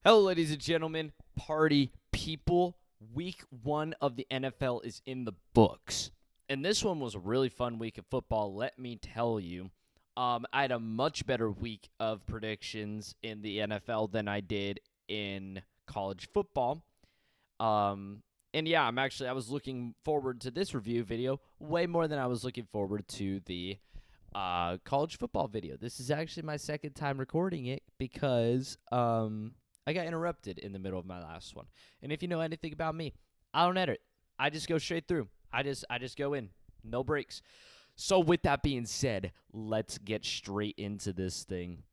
Hello, ladies and gentlemen, party people. Week 1 of the NFL is in the books. And this one was a really fun week of football, let me tell you. I had a much better week of predictions in the NFL than I did in college football. And yeah, I was looking forward to this review video way more than I was looking forward to the college football video. This is actually my second time recording it because I got interrupted in the middle of my last one. And if you know anything about me, I don't edit. I just go straight through. I just go in. No breaks. So with that being said, let's get straight into this thing.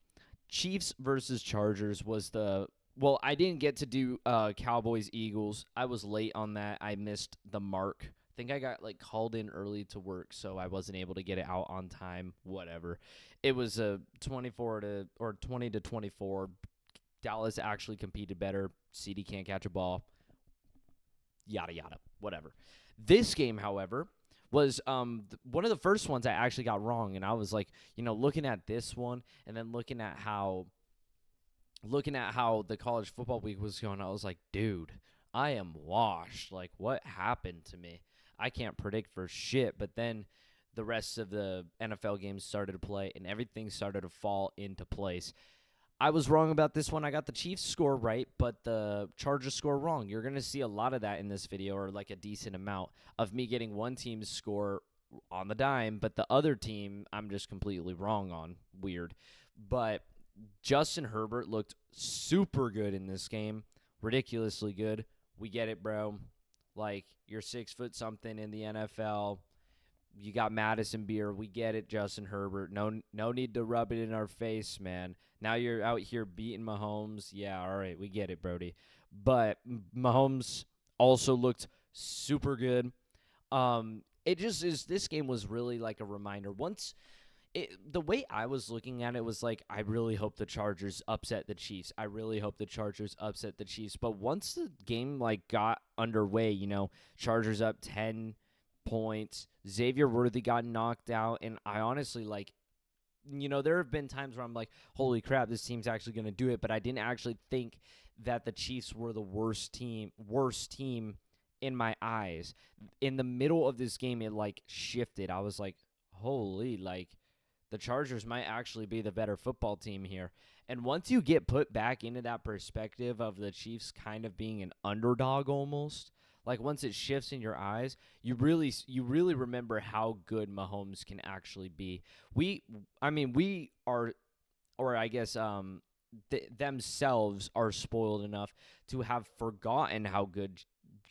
Chiefs versus Chargers was I didn't get to do Cowboys Eagles. I was late on that. I missed the mark. I think I got called in early to work, so I wasn't able to get it out on time. Whatever. It was a 20 to 24. Dallas actually competed better. CD can't catch a ball. Yada yada. Whatever. This game, however, was one of the first ones I actually got wrong, and I was looking at this one and then looking at how the college football week was going. I was like, dude, I am washed. Like, what happened to me? I can't predict for shit. But then the rest of the NFL games started to play, and everything started to fall into place. I was wrong about this one. I got the Chiefs score right, but the Chargers score wrong. You're going to see a lot of that in this video, or a decent amount of me getting one team's score on the dime, but the other team I'm just completely wrong on. Weird. But Justin Herbert looked super good in this game. Ridiculously good. We get it, bro. You're 6 foot something in the NFL. You got Madison Beer. We get it, Justin Herbert. No need to rub it in our face, man. Now you're out here beating Mahomes. Yeah, all right, we get it, Brody. But Mahomes also looked super good. It just is. This game was really a reminder. The way I was looking at it was I really hope the Chargers upset the Chiefs. I really hope the Chargers upset the Chiefs. But once the game got underway, Chargers up 10 points. Xavier Worthy got knocked out, and I honestly there have been times where I'm like, holy crap, this team's actually going to do it, but I didn't actually think that the Chiefs were the worst team in my eyes. In the middle of this game, it shifted. I was like, holy, the Chargers might actually be the better football team here. And once you get put back into that perspective of the Chiefs kind of being an underdog almost, once it shifts in your eyes, you really remember how good Mahomes can actually be. We are, or I guess themselves are spoiled enough to have forgotten how good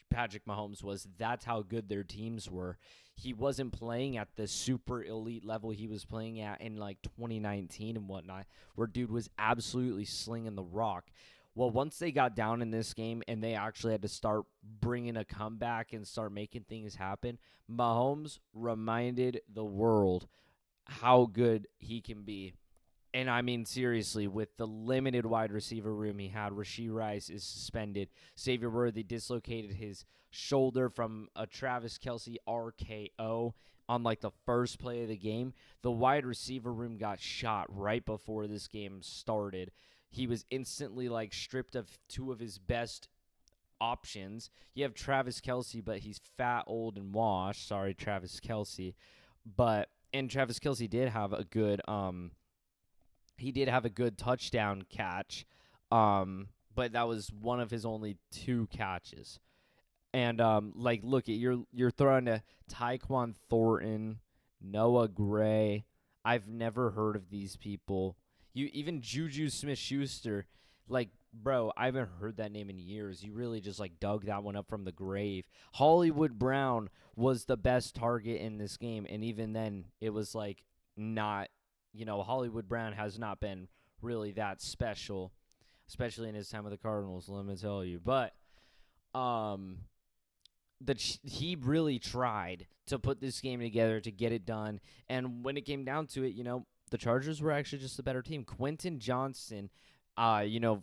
Patrick Mahomes was. That's how good their teams were. He wasn't playing at the super elite level he was playing at in 2019 and whatnot, where dude was absolutely slinging the rock. Well, once they got down in this game and they actually had to start bringing a comeback and start making things happen, Mahomes reminded the world how good he can be. And I mean, seriously, with the limited wide receiver room he had, Rashee Rice is suspended. Xavier Worthy dislocated his shoulder from a Travis Kelce RKO on the first play of the game. The wide receiver room got shot right before this game started. He was instantly stripped of two of his best options. You have Travis Kelce, but he's fat, old, and washed. Sorry, Travis Kelce. And Travis Kelce did have a good touchdown catch, but that was one of his only two catches. And look at you're throwing to Tyquan Thornton, Noah Gray. I've never heard of these people. Even Juju Smith-Schuster, bro, I haven't heard that name in years. You really just dug that one up from the grave. Hollywood Brown was the best target in this game, and even then, it was not. Hollywood Brown has not been really that special, especially in his time with the Cardinals, let me tell you. But he really tried to put this game together to get it done. And when it came down to it, the Chargers were actually just a better team. Quentin Johnston, I don't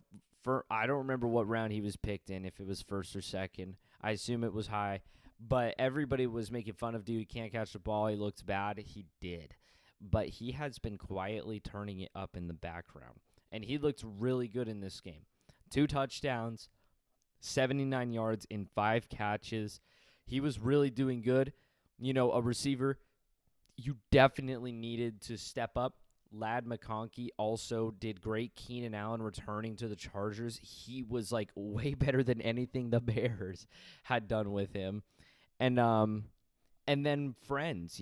remember what round he was picked in, if it was first or second. I assume it was high. But everybody was making fun of dude. He can't catch the ball. He looks bad. He did. But he has been quietly turning it up in the background. And he looked really good in this game. 2 touchdowns, 79 yards in 5 catches. He was really doing good. A receiver you definitely needed to step up. Lad McConkey also did great. Keenan Allen returning to the Chargers. He was like way better than anything the Bears had done with him. And then friends,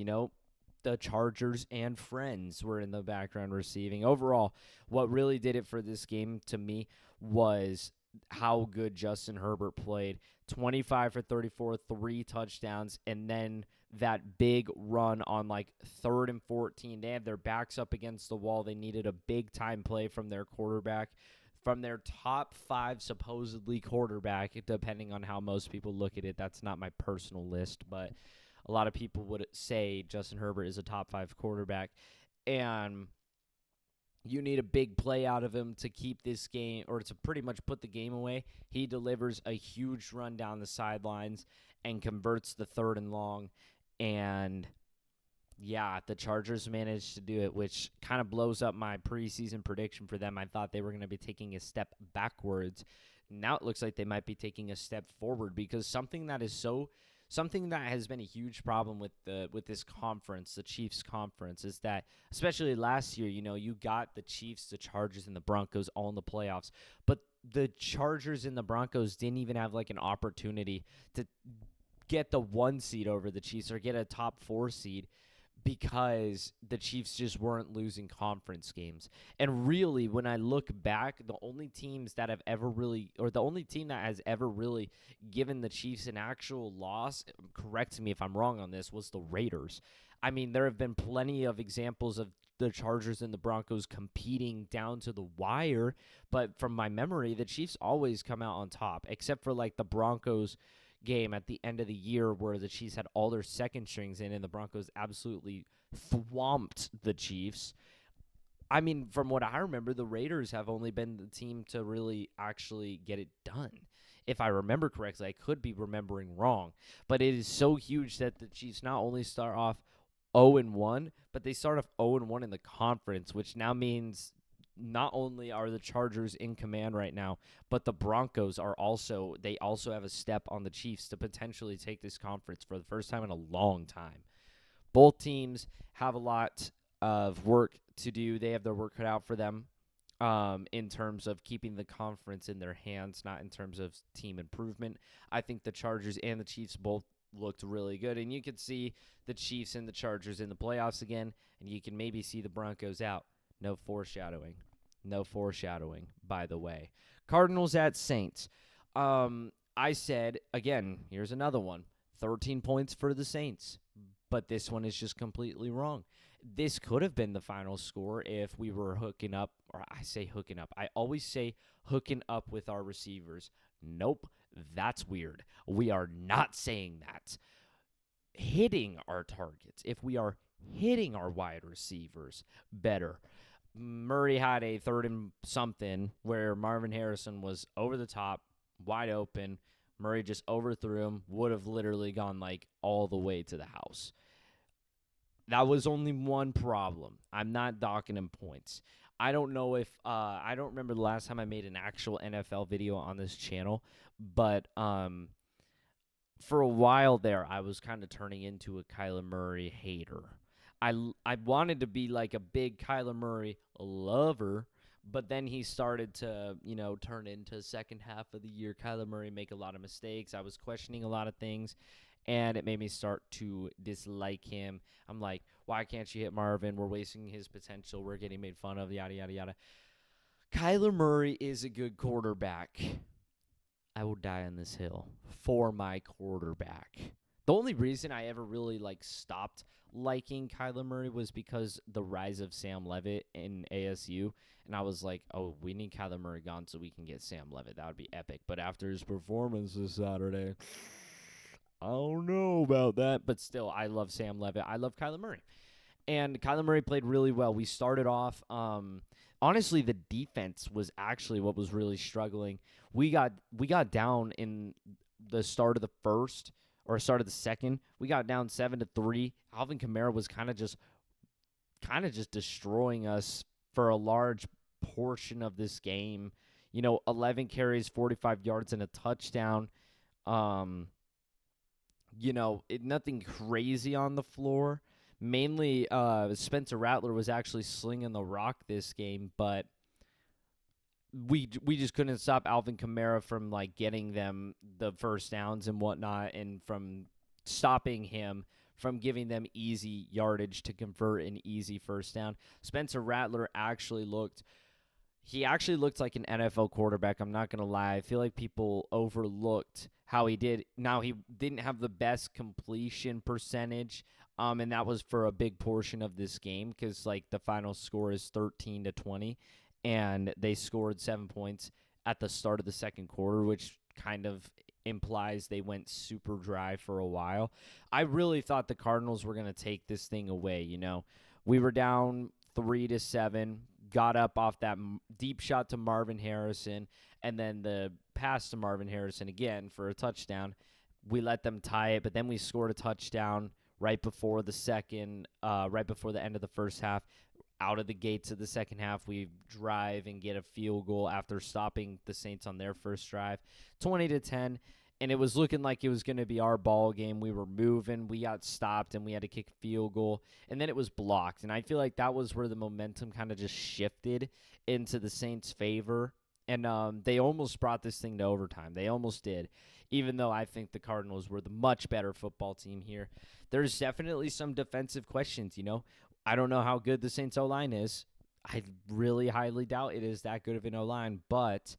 the Chargers and friends were in the background receiving. Overall, what really did it for this game to me was how good Justin Herbert played. 25 for 34, 3 touchdowns, and then that big run on like 3rd and 14. They had their backs up against the wall. They needed a big-time play from their quarterback, from their top 5 supposedly quarterback, depending on how most people look at it. That's not my personal list, but a lot of people would say Justin Herbert is a top 5 quarterback, and you need a big play out of him to keep this game, or to pretty much put the game away. He delivers a huge run down the sidelines and converts the 3rd and long, and yeah, the Chargers managed to do it, which kind of blows up my preseason prediction for them. I thought they were going to be taking a step backwards. Now it looks like they might be taking a step forward, because something that has been a huge problem with this conference, the Chiefs conference, is that, especially last year, you got the Chiefs, the Chargers, and the Broncos all in the playoffs, but the Chargers and the Broncos didn't even have like an opportunity to get the 1 seed over the Chiefs or get a top 4 seed, because the Chiefs just weren't losing conference games. And really, when I look back, the only teams that have ever really, or the only team that has ever really given the Chiefs an actual loss, correct me if I'm wrong on this, was the Raiders. I mean, there have been plenty of examples of the Chargers and the Broncos competing down to the wire, but from my memory, the Chiefs always come out on top, except for like the Broncos game at the end of the year where the Chiefs had all their second strings in and the Broncos absolutely thwomped the Chiefs. I mean, from what I remember, the Raiders have only been the team to really actually get it done. If I remember correctly, I could be remembering wrong, but it is so huge that the Chiefs not only start off 0-1, but they start off 0-1 in the conference, which now means not only are the Chargers in command right now, but the Broncos also have a step on the Chiefs to potentially take this conference for the first time in a long time. Both teams have a lot of work to do. They have their work cut out for them in terms of keeping the conference in their hands, not in terms of team improvement. I think the Chargers and the Chiefs both looked really good, and you could see the Chiefs and the Chargers in the playoffs again, and you can maybe see the Broncos out. No foreshadowing. No foreshadowing, by the way. Cardinals at Saints. I said, again, here's another one. 13 points for the Saints. But this one is just completely wrong. This could have been the final score if we were hooking up, or I say hooking up. I always say hooking up with our receivers. Nope, that's weird. We are not saying that. Hitting our targets. If we are hitting our wide receivers better. Murray had a 3rd and something where Marvin Harrison was over the top, wide open. Murray just overthrew him, would have literally gone like all the way to the house. That was only one problem. I'm not docking him points. I don't know if I don't remember the last time I made an actual NFL video on this channel, but for a while there, I was kind of turning into a Kyler Murray hater. I wanted to be like a big Kyler Murray lover, but then he started to, turn into second half of the year. Kyler Murray make a lot of mistakes. I was questioning a lot of things, and it made me start to dislike him. I'm like, why can't you hit Marvin? We're wasting his potential. We're getting made fun of, yada, yada, yada. Kyler Murray is a good quarterback. I will die on this hill for my quarterback. The only reason I ever really stopped liking Kyler Murray was because the rise of Sam Levitt in ASU, and I was like, oh, we need Kyler Murray gone so we can get Sam Levitt. That would be epic. But after his performance this Saturday, I don't know about that. But still, I love Sam Levitt. I love Kyler Murray. And Kyler Murray played really well. We started off, honestly, the defense was actually what was really struggling. We got down in the start of the first, or start of the second. We got down 7-3. Alvin Kamara was kind of just destroying us for a large portion of this game. 11 carries, 45 yards, and a touchdown. Um, nothing crazy on the floor. Mainly, Spencer Rattler was actually slinging the rock this game, but we just couldn't stop Alvin Kamara from getting them the first downs and whatnot, and from stopping him from giving them easy yardage to convert an easy first down. Spencer Rattler actually looked like an NFL quarterback. I'm not going to lie. I feel like people overlooked how he did. Now, he didn't have the best completion percentage, and that was for a big portion of this game because, the final score is 13-20, and they scored 7 points at the start of the second quarter, which kind of implies they went super dry for a while. I really thought the Cardinals were going to take this thing away, We were down 3-7, got up off that deep shot to Marvin Harrison, and then the pass to Marvin Harrison again for a touchdown. We let them tie it, but then we scored a touchdown right before the end of the first half. Out of the gates of the second half, we drive and get a field goal after stopping the Saints on their first drive, 20-10. And it was looking like it was going to be our ball game. We were moving. We got stopped, and we had to kick a field goal. And then it was blocked. And I feel like that was where the momentum kind of just shifted into the Saints' favor. And they almost brought this thing to overtime. They almost did, even though I think the Cardinals were the much better football team here. There's definitely some defensive questions, I don't know how good the Saints O-line is. I really highly doubt it is that good of an O-line, but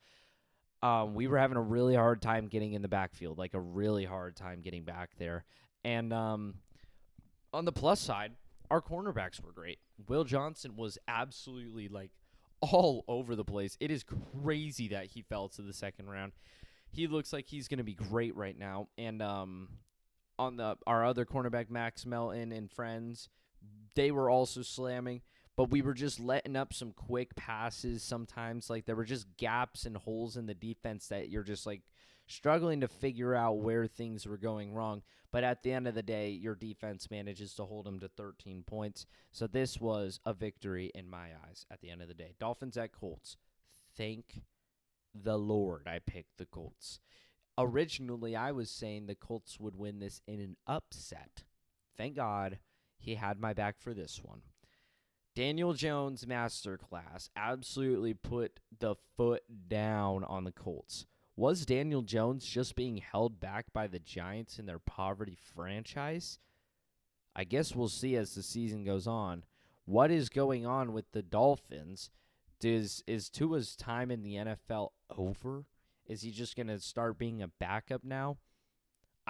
we were having a really hard time getting in the backfield, a really hard time getting back there. And on the plus side, our cornerbacks were great. Will Johnson was absolutely all over the place. It is crazy that he fell to the second round. He looks like he's going to be great right now. And on our other cornerback, Max Melton and friends, they were also slamming. But we were just letting up some quick passes sometimes. There were just gaps and holes in the defense that you're just struggling to figure out where things were going wrong. But at the end of the day, your defense manages to hold them to 13 points. So this was a victory in my eyes at the end of the day. Dolphins at Colts. Thank the Lord I picked the Colts. Originally, I was saying the Colts would win this in an upset. Thank God he had my back for this one. Daniel Jones masterclass absolutely put the foot down on the Colts. Was Daniel Jones just being held back by the Giants in their poverty franchise? I guess we'll see as the season goes on. What is going on with the Dolphins? Is Tua's time in the NFL over? Is he just going to start being a backup now?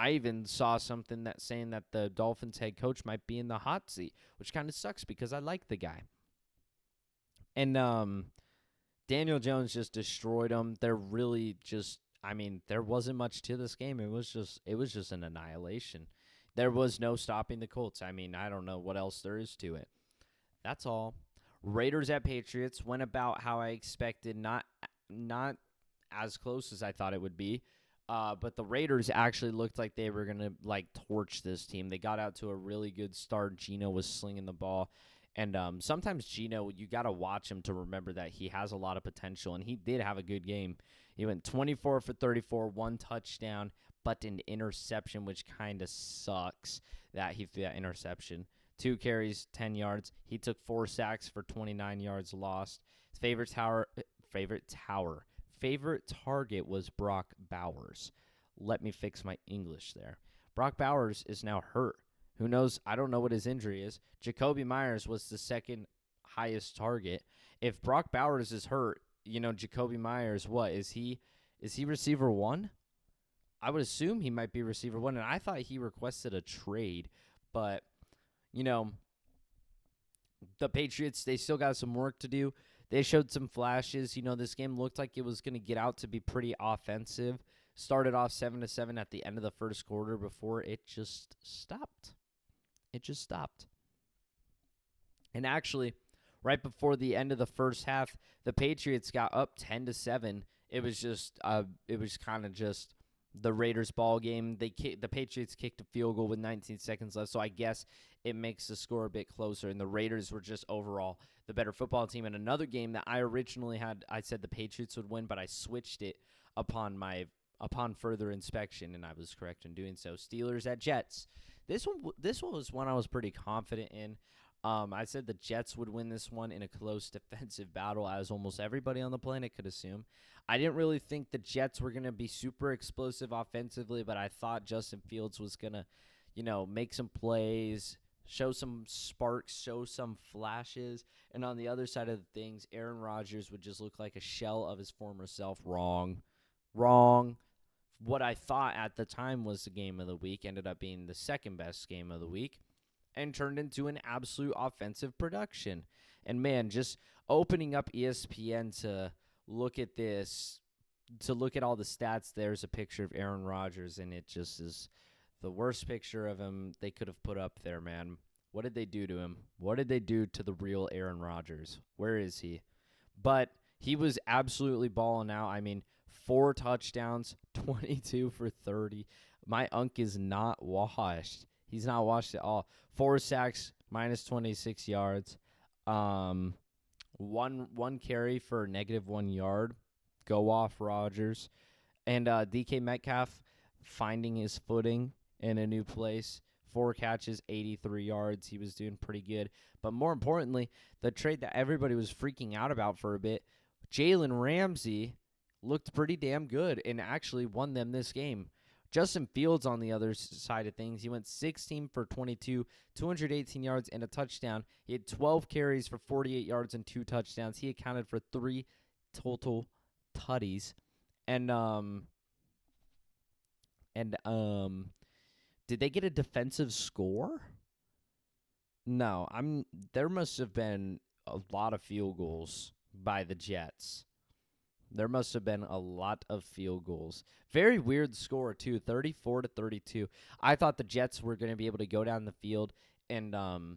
I even saw something saying that the Dolphins head coach might be in the hot seat, which kind of sucks because I like the guy. And Daniel Jones just destroyed them. They're really just, there wasn't much to this game. It was just an annihilation. There was no stopping the Colts. I don't know what else there is to it. That's all. Raiders at Patriots went about how I expected, not as close as I thought it would be. But the Raiders actually looked like they were going to, torch this team. They got out to a really good start. Geno was slinging the ball. And sometimes Geno, you got to watch him to remember that he has a lot of potential. And he did have a good game. He went 24 for 34, 1 touchdown, but an interception, which kind of sucks that he threw that interception. 2 carries, 10 yards. He took 4 sacks for 29 yards lost. His favorite target was Brock Bowers. Let me fix my English there. Brock Bowers is now hurt. Who knows? I don't know what his injury is. Jacoby Myers was the second highest target. If Brock Bowers is hurt, Jacoby Myers, what? Is he receiver 1? I would assume he might be receiver 1, and I thought he requested a trade. But, the Patriots, they still got some work to do. They showed some flashes. This game looked like it was going to get out to be pretty offensive. Started off 7-7 at the end of the first quarter before it just stopped. And actually, right before the end of the first half, the Patriots got up 10-7. It was kind of just the Raiders ball game. The Patriots kicked a field goal with 19 seconds left, so I guess it makes the score a bit closer. And the Raiders were just overall the better football team. And another game that I originally had, I said the Patriots would win, but I switched it upon further inspection, and I was correct in doing so. Steelers at Jets. This one was one I was pretty confident in. I said the Jets would win this one in a close defensive battle, as almost everybody on the planet could assume. I didn't really think the Jets were going to be super explosive offensively, but I thought Justin Fields was going to, make some plays, show some sparks, show some flashes. And on the other side of things, Aaron Rodgers would just look like a shell of his former self. Wrong. What I thought at the time was the game of the week ended up being the second best game of the week and turned into an absolute offensive production. And, man, just opening up ESPN to look at this, to look at all the stats, there's a picture of Aaron Rodgers, and it just is the worst picture of him they could have put up there, man. What did they do to him? What did they do to the real Aaron Rodgers? Where is he? But he was absolutely balling out. I mean, 4 touchdowns, 22 for 30. My Unk is not washed. He's not washed at all. 4 sacks, minus 26 yards. One carry for -1 yard. Go off, Rodgers. And DK Metcalf finding his footing in a new place. 4 catches, 83 yards. He was doing pretty good. But more importantly, the trade that everybody was freaking out about for a bit, Jalen Ramsey looked pretty damn good and actually won them this game. Justin Fields on the other side of things, he went 16 for 22, 218 yards and a touchdown. He had 12 carries for 48 yards and 2 touchdowns. He accounted for 3 total tutties. And did they get a defensive score? No, there must have been a lot of field goals by the Jets. There must have been a lot of field goals. Very weird score, too, 34-32. I thought the Jets were going to be able to go down the field and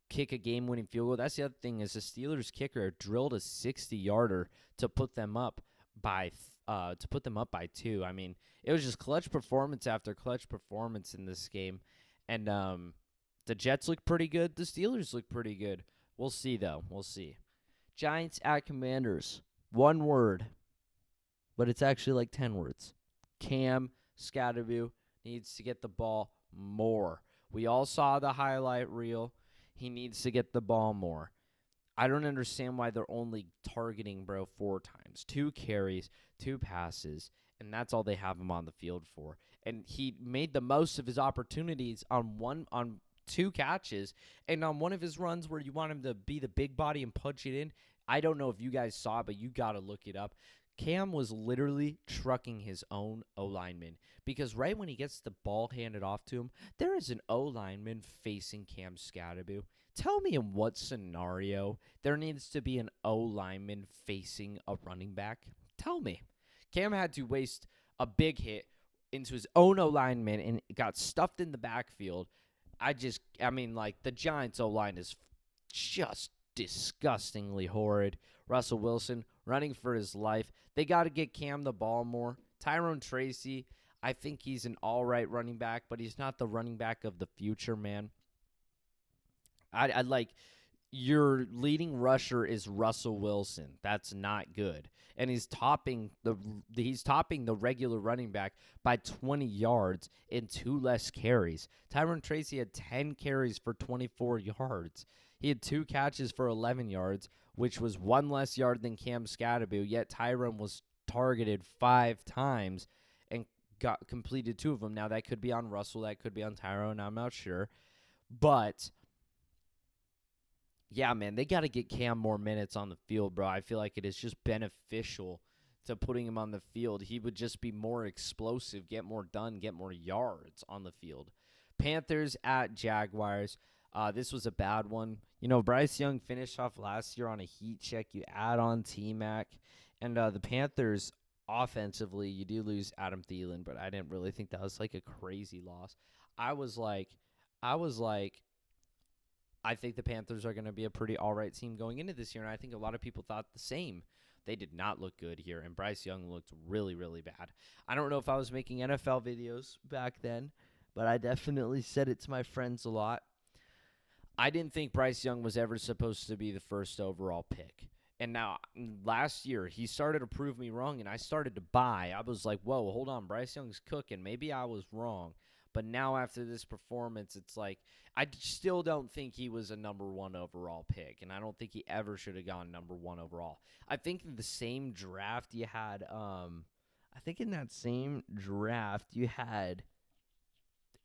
kick a game-winning field goal. That's the other thing is the Steelers kicker drilled a 60-yarder to put them up by 2. I mean, it was just clutch performance after clutch performance in this game. And the Jets look pretty good. The Steelers look pretty good. We'll see, though. We'll see. Giants at Commanders. 1 word, but it's actually like 10 words. Cam Skattebo needs to get the ball more. We all saw the highlight reel. He needs to get the ball more. I don't understand why they're only targeting 4 times. 2 carries, 2 passes, and that's all they have him on the field for. And he made the most of his opportunities on 2 catches, and on one of his runs where you want him to be the big body and punch it in. I don't know if you guys saw it, but you got to look it up. Cam was literally trucking his own O-lineman because right when he gets the ball handed off to him, there is an O-lineman facing Cam Skattebo. Tell me in what scenario there needs to be an O-lineman facing a running back? Tell me. Cam had to waste a big hit into his own O-lineman and got stuffed in the backfield. The Giants O-line is just disgustingly horrid. Russell Wilson running for his life. They got to get Cam the ball more. Tyrone Tracy, I think he's an all right running back, but he's not the running back of the future, man. I'd like your leading rusher is Russell Wilson. That's not good. And he's topping the regular running back by 20 yards in 2 less carries. Tyrone Tracy had 10 carries for 24 yards. He had 2 catches for 11 yards, which was 1 less yard than Cam Skattebo, yet Tyrone was targeted 5 times and got completed 2 of them. Now, that could be on Russell. That could be on Tyrone. I'm not sure. But, yeah, man, they got to get Cam more minutes on the field, bro. I feel like it is just beneficial to putting him on the field. He would just be more explosive, get more done, get more yards on the field. Panthers at Jaguars. This was a bad one. Bryce Young finished off last year on a heat check. You add on T-Mac. And the Panthers, offensively, you do lose Adam Thielen, but I didn't really think that was like a crazy loss. I think the Panthers are going to be a pretty all right team going into this year, and I think a lot of people thought the same. They did not look good here, and Bryce Young looked really, really bad. I don't know if I was making NFL videos back then, but I definitely said it to my friends a lot. I didn't think Bryce Young was ever supposed to be the first overall pick. And now, last year, he started to prove me wrong, and I started to buy. I was like, whoa, hold on, Bryce Young's cooking. Maybe I was wrong. But now, after this performance, it's like, I still don't think he was a number 1 overall pick, and I don't think he ever should have gone number 1 overall. I think in the same draft you had, I think in that same draft you had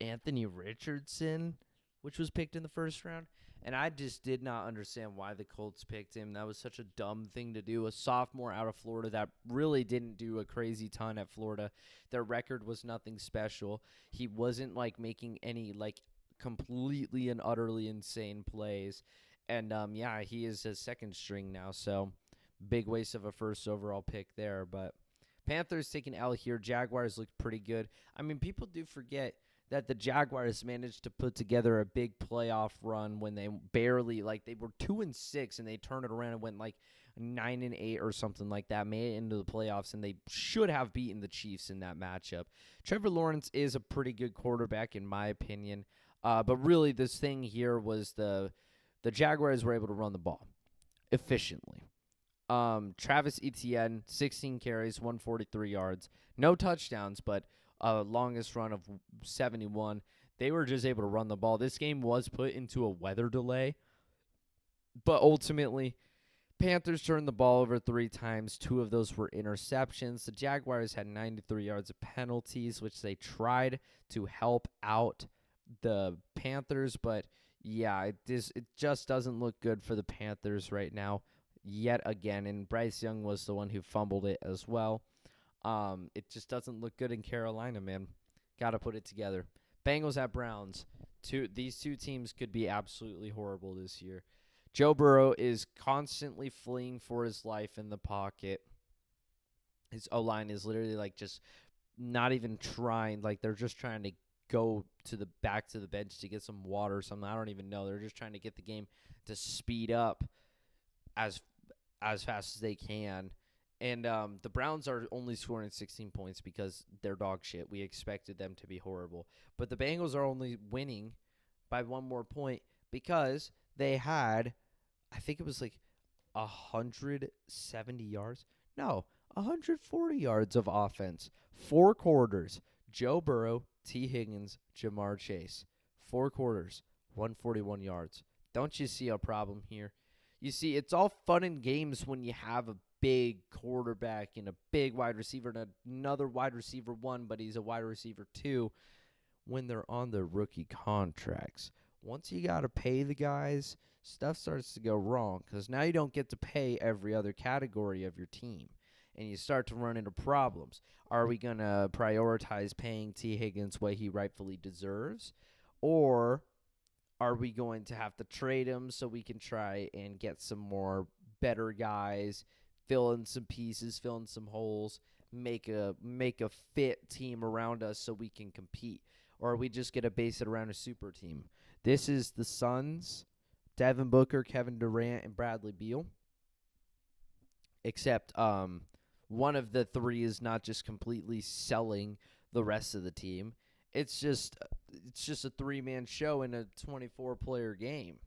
Anthony Richardson, which was picked in the first round. And I just did not understand why the Colts picked him. That was such a dumb thing to do. A sophomore out of Florida that really didn't do a crazy ton at Florida. Their record was nothing special. He wasn't like making any like completely and utterly insane plays. And yeah, he is a second string now. So big waste of a first overall pick there. But Panthers taking L here. Jaguars looked pretty good. I mean, people do forget that the Jaguars managed to put together a big playoff run when they barely, like, they were 2-6 and they turned it around and went like 9-8 or something like that, made it into the playoffs, and they should have beaten the Chiefs in that matchup. Trevor Lawrence is a pretty good quarterback in my opinion, but really this thing here was the Jaguars were able to run the ball efficiently. Travis Etienne, 16 carries, 143 yards, no touchdowns, but longest run of 71. They were just able to run the ball. This game was put into a weather delay, but ultimately, Panthers turned the ball over 3 times. 2 of those were interceptions. The Jaguars had 93 yards of penalties, which they tried to help out the Panthers, but yeah, it just doesn't look good for the Panthers right now yet again, and Bryce Young was the one who fumbled it as well. It just doesn't look good in Carolina, man. Got to put it together. Bengals at Browns. These two teams could be absolutely horrible this year. Joe Burrow is constantly fleeing for his life in the pocket. His O-line is literally like just not even trying. Like they're just trying to go to the back to the bench to get some water or something. I don't even know. They're just trying to get the game to speed up as fast as they can. And the Browns are only scoring 16 points because they're dog shit. We expected them to be horrible. But the Bengals are only winning by 1 more point because they had, I think it was like 170 yards. No, 140 yards of offense. 4 quarters. Joe Burrow, T. Higgins, Jamar Chase. 4 quarters, 141 yards. Don't you see a problem here? You see, it's all fun and games when you have a big quarterback and a big wide receiver and another wide receiver 1, but he's a wide receiver 2 when they're on their rookie contracts. Once you got to pay the guys, stuff starts to go wrong because now you don't get to pay every other category of your team, and you start to run into problems. Are we going to prioritize paying T. Higgins what he rightfully deserves, or are we going to have to trade him so we can try and get some more better guys, fill in some pieces, fill in some holes, make a fit team around us so we can compete? Or are we just going to base it around a super team? This is the Suns, Devin Booker, Kevin Durant, and Bradley Beal. Except one of the 3 is not just completely selling the rest of the team. It's just a 3-man show in a 24-player game.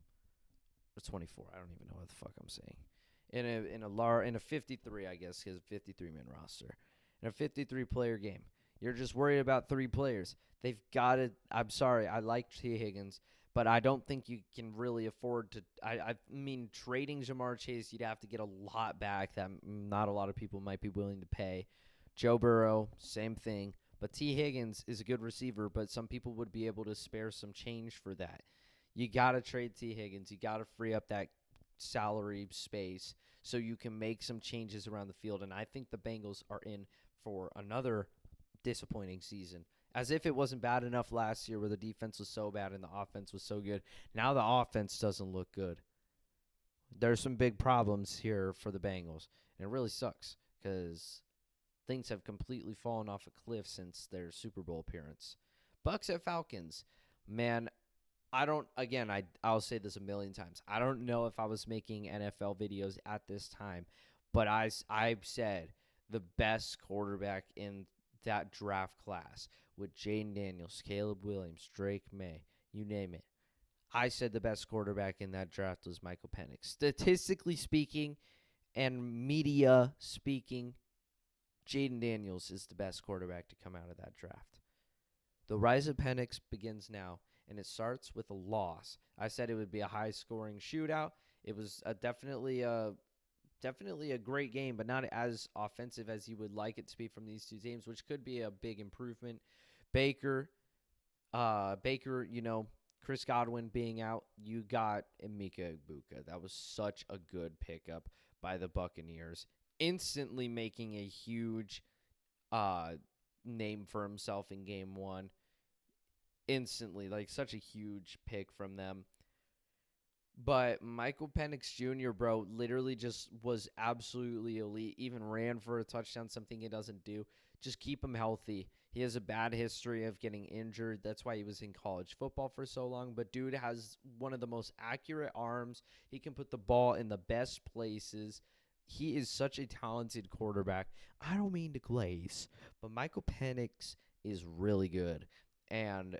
Or 24, I don't even know what the fuck I'm saying. In a 53, I guess, his 53-man roster. In a 53-player game. You're just worried about 3 players. They've got to, I'm sorry, I like T. Higgins, but I don't think you can really afford to, I mean, trading Jamar Chase, you'd have to get a lot back that not a lot of people might be willing to pay. Joe Burrow, same thing. But T. Higgins is a good receiver, but some people would be able to spare some change for that. You got to trade T. Higgins. You got to free up that salary space so you can make some changes around the field. And I think the Bengals are in for another disappointing season. As if it wasn't bad enough last year where the defense was so bad and the offense was so good. Now the offense doesn't look good. There's some big problems here for the Bengals. And it really sucks because things have completely fallen off a cliff since their Super Bowl appearance. Bucks at Falcons. Man, I'll say this a million times. I don't know if I was making NFL videos at this time, But I've said the best quarterback in that draft class with Jaden Daniels, Caleb Williams, Drake May, you name it. I said the best quarterback in that draft was Michael Penix. Statistically speaking and media speaking, Jaden Daniels is the best quarterback to come out of that draft. The rise of Penix begins now, and it starts with a loss. I said it would be a high-scoring shootout. It was definitely a great game, but not as offensive as you would like it to be from these two teams, which could be a big improvement. Baker, Chris Godwin being out, you got Emeka Egbuka. That was such a good pickup by the Buccaneers, instantly making a huge name for himself in game one. Instantly, like such a huge pick from them. But Michael Penix Jr., bro, literally just was absolutely elite. Even ran for a touchdown, something he doesn't do. Just keep him healthy. He has a bad history of getting injured. That's why he was in college football for so long. But dude has one of the most accurate arms. He can put the ball in the best places. He is such a talented quarterback. I don't mean to glaze, but Michael Penix is really good. And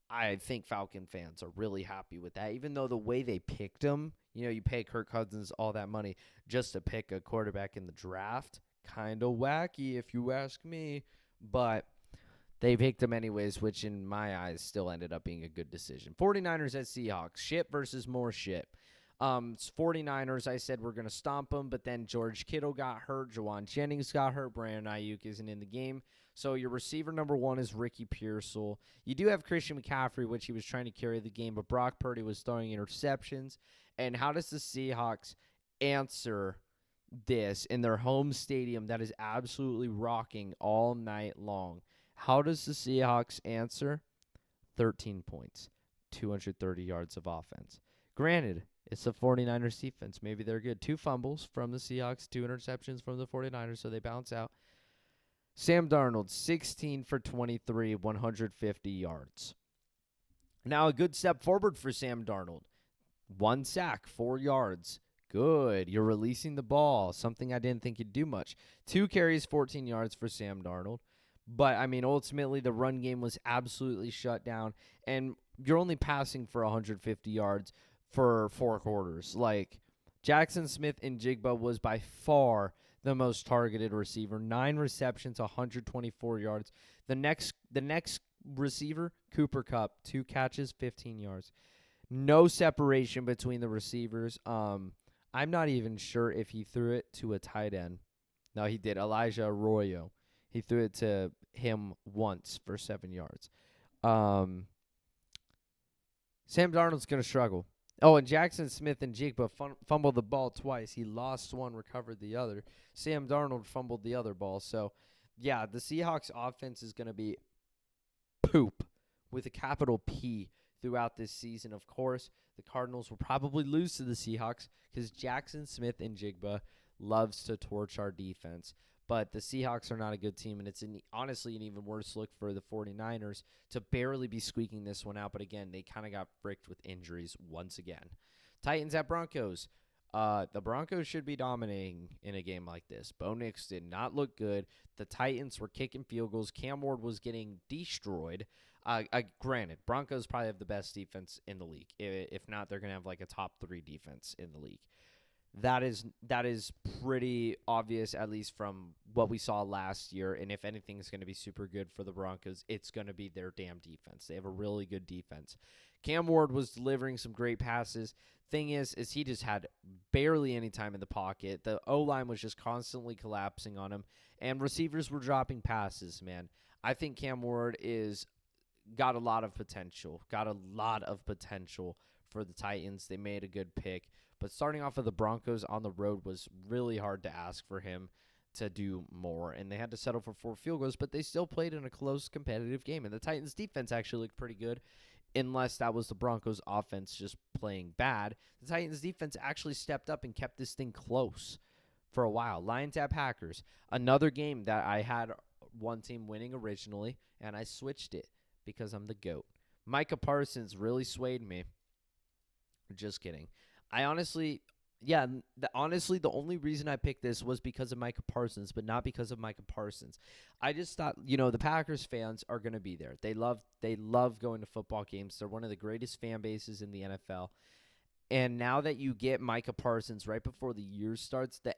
I think Falcon fans are really happy with that, even though the way they picked him, you pay Kirk Cousins all that money just to pick a quarterback in the draft. Kind of wacky, if you ask me. But they picked him anyways, which in my eyes still ended up being a good decision. 49ers at Seahawks. Shit versus more shit. 49ers, I said we're going to stomp them, but then George Kittle got hurt. Jawan Jennings got hurt. Brandon Ayuk isn't in the game. So your receiver number one is Ricky Pearsall. You do have Christian McCaffrey, which he was trying to carry the game, but Brock Purdy was throwing interceptions. And how does the Seahawks answer this in their home stadium that is absolutely rocking all night long? How does the Seahawks answer? 13 points, 230 yards of offense. Granted, it's the 49ers defense. Maybe they're good. 2 fumbles from the Seahawks, 2 interceptions from the 49ers, so they bounce out. Sam Darnold, 16 for 23, 150 yards. Now a good step forward for Sam Darnold. 1 sack, 4 yards. Good. You're releasing the ball, something I didn't think you'd do much. 2 carries, 14 yards for Sam Darnold. But, ultimately the run game was absolutely shut down, and you're only passing for 150 yards for 4 quarters. Like, Jackson Smith-Njigba was by far the most targeted receiver. 9 receptions, 124 yards. The next receiver, Cooper Kupp, 2 catches, 15 yards. No separation between the receivers. I'm not even sure if he threw it to a tight end. No, he did. Elijah Arroyo. He threw it to him once for 7 yards. Sam Darnold's going to struggle. Oh, and Jackson Smith-Njigba fumbled the ball twice. He lost one, recovered the other. Sam Darnold fumbled the other ball. So, yeah, the Seahawks offense is going to be poop with a capital P throughout this season. Of course, the Cardinals will probably lose to the Seahawks because Jackson Smith-Njigba loves to torch our defense. But the Seahawks are not a good team, and it's honestly an even worse look for the 49ers to barely be squeaking this one out. But again, they kind of got fricked with injuries once again. Titans at Broncos. The Broncos should be dominating in a game like this. Bo Nix did not look good. The Titans were kicking field goals. Cam Ward was getting destroyed. Granted, Broncos probably have the best defense in the league. If not, they're going to have like a top 3 defense in the league. That is pretty obvious, at least from what we saw last year. And if anything is going to be super good for the Broncos, it's going to be their damn defense. They have a really good defense. Cam Ward was delivering some great passes. Thing is he just had barely any time in the pocket. The O-line was just constantly collapsing on him, and receivers were dropping passes, man. I think Cam Ward got a lot of potential for the Titans. They made a good pick. But starting off with the Broncos on the road was really hard to ask for him to do more. And they had to settle for 4 field goals, but they still played in a close, competitive game. And the Titans' defense actually looked pretty good, unless that was the Broncos' offense just playing bad. The Titans' defense actually stepped up and kept this thing close for a while. Lions at Packers, another game that I had one team winning originally, and I switched it because I'm the GOAT. Micah Parsons really swayed me. Just kidding. I honestly Yeah, honestly, the only reason I picked this was because of Micah Parsons, but not because of Micah Parsons. I just thought, the Packers fans are going to be there. They love going to football games. They're one of the greatest fan bases in the NFL. And now that you get Micah Parsons right before the year starts, the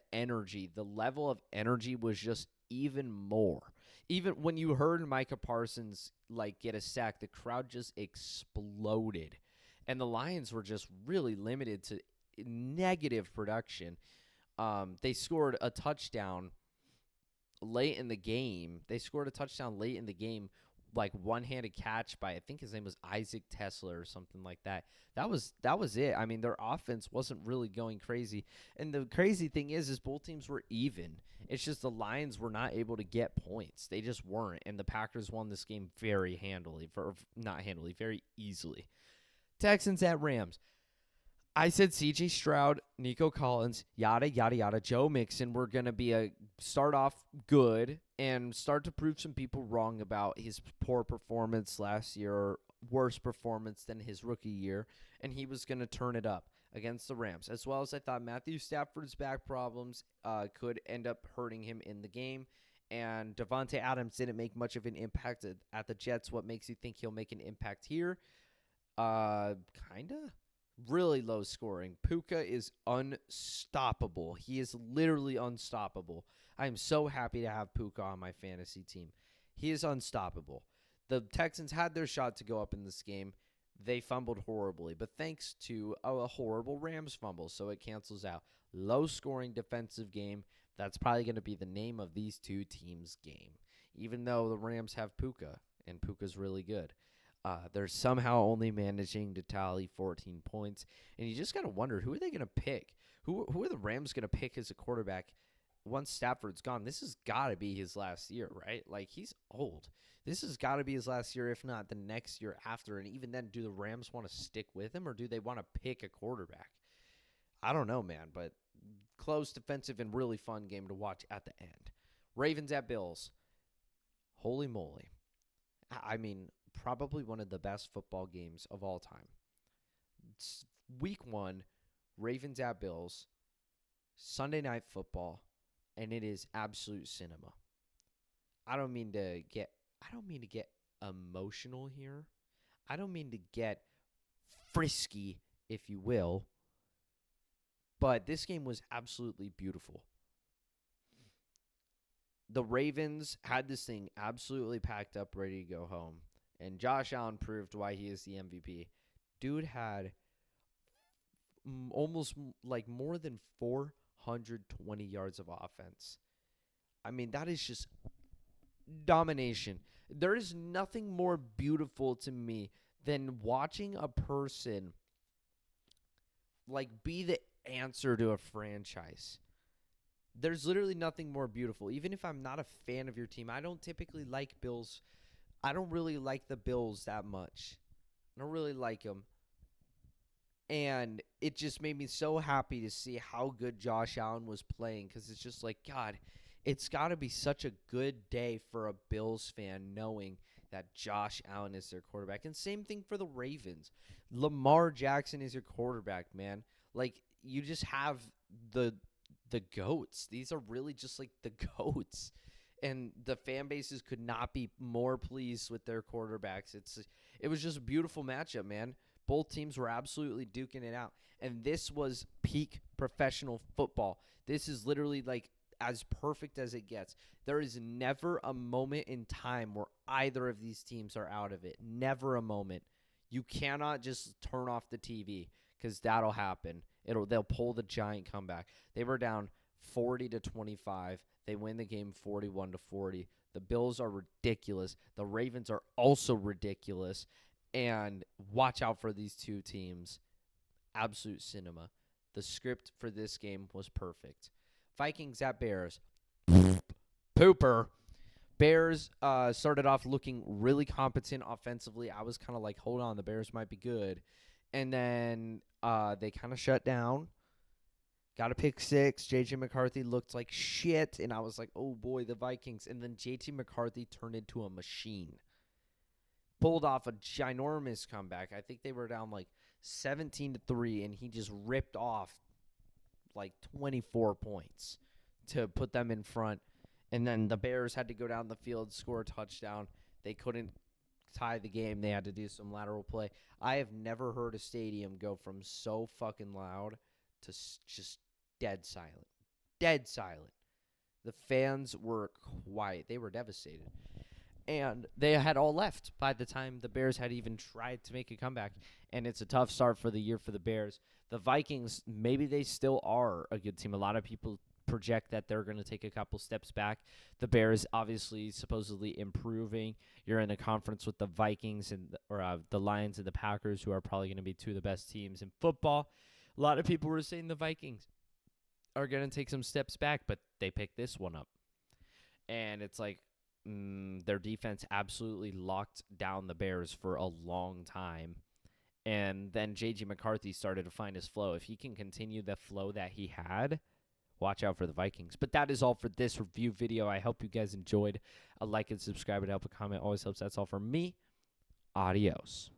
level of energy was just even more. Even when you heard Micah Parsons get a sack, the crowd just exploded. And the Lions were just really limited to negative production. They scored a touchdown late in the game. Like one-handed catch by, I think his name was Isaac Tesla or something like that. That was it. I mean, their offense wasn't really going crazy. And the crazy thing is both teams were even. It's just the Lions were not able to get points. They just weren't. And the Packers won this game very very easily. Texans at Rams. I said C.J. Stroud, Nico Collins, yada, yada, yada, Joe Mixon were going to be start off good and start to prove some people wrong about his poor performance last year, or worse performance than his rookie year, and he was going to turn it up against the Rams. As well as I thought Matthew Stafford's back problems could end up hurting him in the game, and Devontae Adams didn't make much of an impact at the Jets. What makes you think he'll make an impact here? Kinda. Really low scoring. Puka is unstoppable. He is literally unstoppable. I am so happy to have Puka on my fantasy team. He is unstoppable. The Texans had their shot to go up in this game. They fumbled horribly, but thanks to a horrible Rams fumble, so it cancels out. Low scoring defensive game. That's probably going to be the name of these two teams' game, even though the Rams have Puka, and Puka's really good. They're somehow only managing to tally 14 points. And you just got to wonder, who are they going to pick? Who are the Rams going to pick as a quarterback once Stafford's gone? This has got to be his last year, right? Like, he's old. This has got to be his last year, if not the next year after. And even then, do the Rams want to stick with him, or do they want to pick a quarterback? I don't know, man, but close, defensive, and really fun game to watch at the end. Ravens at Bills. Holy moly. I mean, probably one of the best football games of all time. It's week 1, Ravens at Bills, Sunday Night Football, and it is absolute cinema. I don't mean to get emotional here. I don't mean to get frisky, if you will. But this game was absolutely beautiful. The Ravens had this thing absolutely packed up, ready to go home. And Josh Allen proved why he is the MVP. Dude had almost more than 420 yards of offense. I mean, that is just domination. There is nothing more beautiful to me than watching a person be the answer to a franchise. There's literally nothing more beautiful. Even if I'm not a fan of your team, I don't typically like Bills. I don't really like the Bills that much. I don't really like them. And it just made me so happy to see how good Josh Allen was playing, because it's just like, God, it's got to be such a good day for a Bills fan knowing that Josh Allen is their quarterback. And same thing for the Ravens. Lamar Jackson is your quarterback, man. You just have the GOATs. These are really just the GOATs. And the fan bases could not be more pleased with their quarterbacks. It was just a beautiful matchup, man. Both teams were absolutely duking it out. And this was peak professional football. This is literally as perfect as it gets. There is never a moment in time where either of these teams are out of it. Never a moment. You cannot just turn off the TV, because that'll happen. They'll pull the giant comeback. They were down 40-25. They win the game 41-40. The Bills are ridiculous. The Ravens are also ridiculous. And watch out for these two teams. Absolute cinema. The script for this game was perfect. Vikings at Bears. Pooper. Bears started off looking really competent offensively. I was kind of like, hold on, the Bears might be good. And then they kind of shut down. Got a pick 6. J.J. McCarthy looked like shit. And I was like, oh, boy, the Vikings. And then J.J. McCarthy turned into a machine. Pulled off a ginormous comeback. I think they were down 17-3, and he just ripped off like 24 points to put them in front. And then the Bears had to go down the field, score a touchdown. They couldn't tie the game. They had to do some lateral play. I have never heard a stadium go from so fucking loud to just dead silent. Dead silent. The fans were quiet. They were devastated. And they had all left by the time the Bears had even tried to make a comeback. And it's a tough start for the year for the Bears. The Vikings, maybe they still are a good team. A lot of people project that they're going to take a couple steps back. The Bears obviously supposedly improving. You're in a conference with the Vikings or the Lions and the Packers, who are probably going to be two of the best teams in football. A lot of people were saying the Vikings are going to take some steps back, but they picked this one up. And it's like their defense absolutely locked down the Bears for a long time. And then J.J. McCarthy started to find his flow. If he can continue the flow that he had, watch out for the Vikings. But that is all for this review video. I hope you guys enjoyed. A like and subscribe and help a comment always helps. That's all for me. Adios.